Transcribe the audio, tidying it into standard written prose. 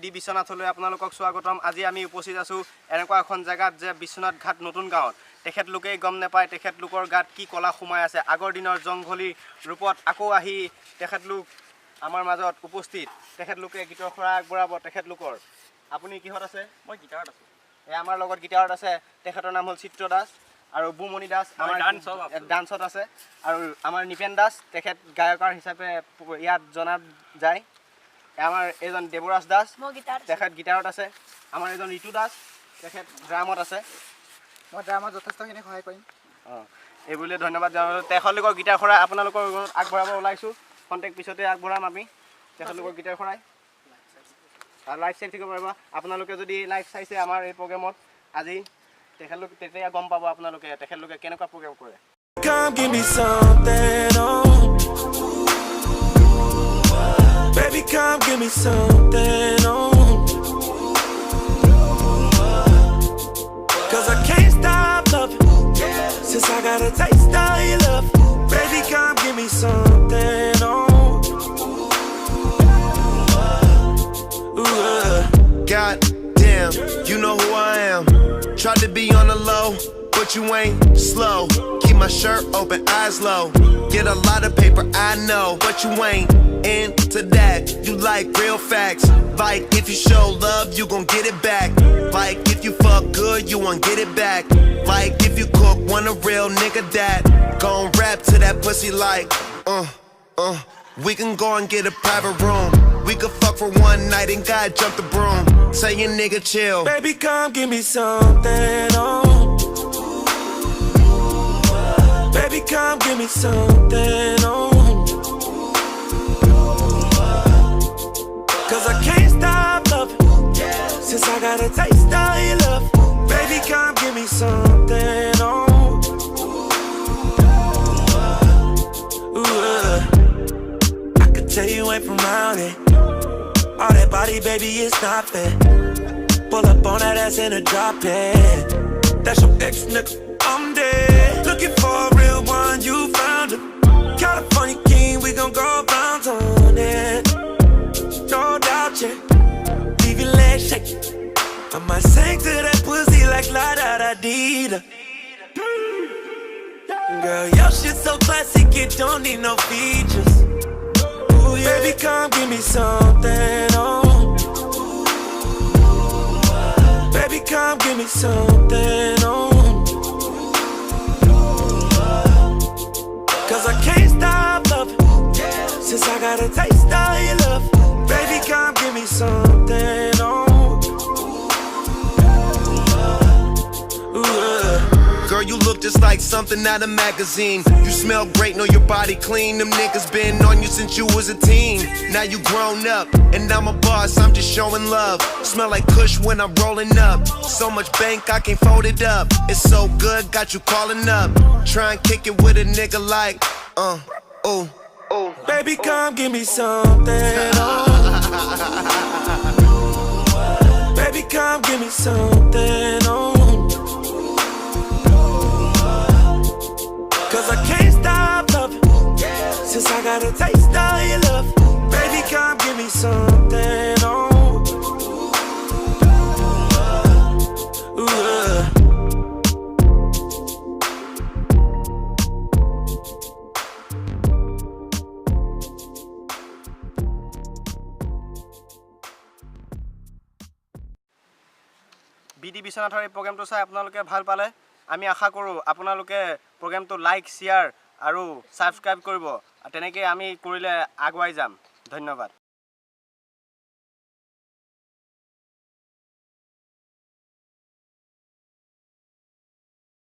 BD বিশ্বনাথলৈ আপোনালোকক স্বাগতম। আজি আমি উপস্থিত আছোঁ এনেকুৱা এখন জেগাত যে বিশ্বনাথ ঘাট নতুন গাঁৱত। তেখেতলোকেই গম নাপায় তেখেতলোকৰ গাত কি কলা সোমাই আছে। আগৰ দিনৰ জংঘলী ৰূপত আকৌ আহি তেখেতলোক আমাৰ মাজত উপস্থিত। তেখেতলোকে গীতৰ খৰা আগবঢ়াব। তেখেতলোকৰ আপুনি কিহত আছে? মই গিটাৰত আছোঁ। আমাৰ লগত গীটাৰত আছে। তেখেতৰ নাম হ'ল চিত্ৰ দাস আৰু বুমণি দাস আমাৰ ডান্সত আছে। আৰু আমাৰ নিপেন দাস তেখেত গায়কৰ হিচাপে ইয়াত জনা যায়। আমাৰ এজন দেৱৰাজ দাস তেখেত গীটাৰত আছে। আমাৰ এজন ঋতু দাস তেখেত ড্ৰামত আছে। মই ড্ৰামত যথেষ্টখিনি সহায় কৰিম। এইবুলি ধন্যবাদ জনালোঁ। তেখেতলোকৰ গীটাৰ খৰাই আপোনালোকৰ আগবঢ়াব ওলাইছোঁ। খন্তেক পিছতে আগবঢ়াম আমি তেখেতলোকৰ গীটাৰ খৰাই। লাইভ চাই থাকিব পাৰিব আপোনালোকে যদি লাইভ চাইছে আমাৰ এই প্ৰগ্ৰেমত আজি তেখেতলোকে তেতিয়া গম পাব আপোনালোকে তেখেতলোকে কেনেকুৱা প্ৰগ্ৰেম কৰে। Come give me something, oh. Baby, come give me something, oh. Cause I can't stop loving since I got a taste of your love. Baby, come give me something, oh. God damn, you know who I am. Tried to be on the low, but you ain't slow. Keep my shirt open, eyes low. Get a lot of paper, I know, but you ain't into that. You like real facts. Like if you show love, you gon' get it back. Like if you fuck good, you won't get it back. Like if you cook, want a real nigga that gon' rap to that pussy like we can go and get a private room. We could fuck for one night and God jump the broom. Say your nigga chill. Baby, come give me something, oh. Baby, come give me something, oh. Cause I can't stop loving since I got a taste of your love. Baby, come give me something, oh. I could tell you ain't from around it. All that body, baby, it's not fair. Pull up on that ass in a drop it. That's your ex nigga, I'm dead. Looking for a real one, you found it. California king, we gon' go bounce on it. No doubt, yeah. Leave your legs shaking. I might sing to that pussy like la da da dee da. Girl, your shit so classic, it don't need no features. Ooh, yeah. Baby, come give me something, oh. Baby, come give me something, oh. Cause I can't stop loving since I got a taste of your love. Baby, come give me something, oh. Girl, you look just like something out of magazine. You smell great, know your body clean. Them niggas been on you since you was a teen. Now you grown up, and I'm a boss, I'm just showing love. Smell like Kush when I'm rolling up. So much bank, I can't fold it up. It's so good, got you calling up. Try and kick it with a nigga like, oh. Baby, come give me something, oh. Baby, come give me something, oh. Cause I can't stop loving since I got a taste of your love. Baby, come give me something, oh. BD বিশ্বনাথৰ এই প্ৰগ্ৰেমটো চাই আপোনালোকে ভাল পালে। আমি আশা কৰোঁ আপোনালোকে প্ৰগ্ৰেমটো লাইক শ্বেয়াৰ আৰু ছাবস্ক্ৰাইব কৰিব। তেনেকৈ আমি কৰিলে আগুৱাই যাম। ধন্যবাদ।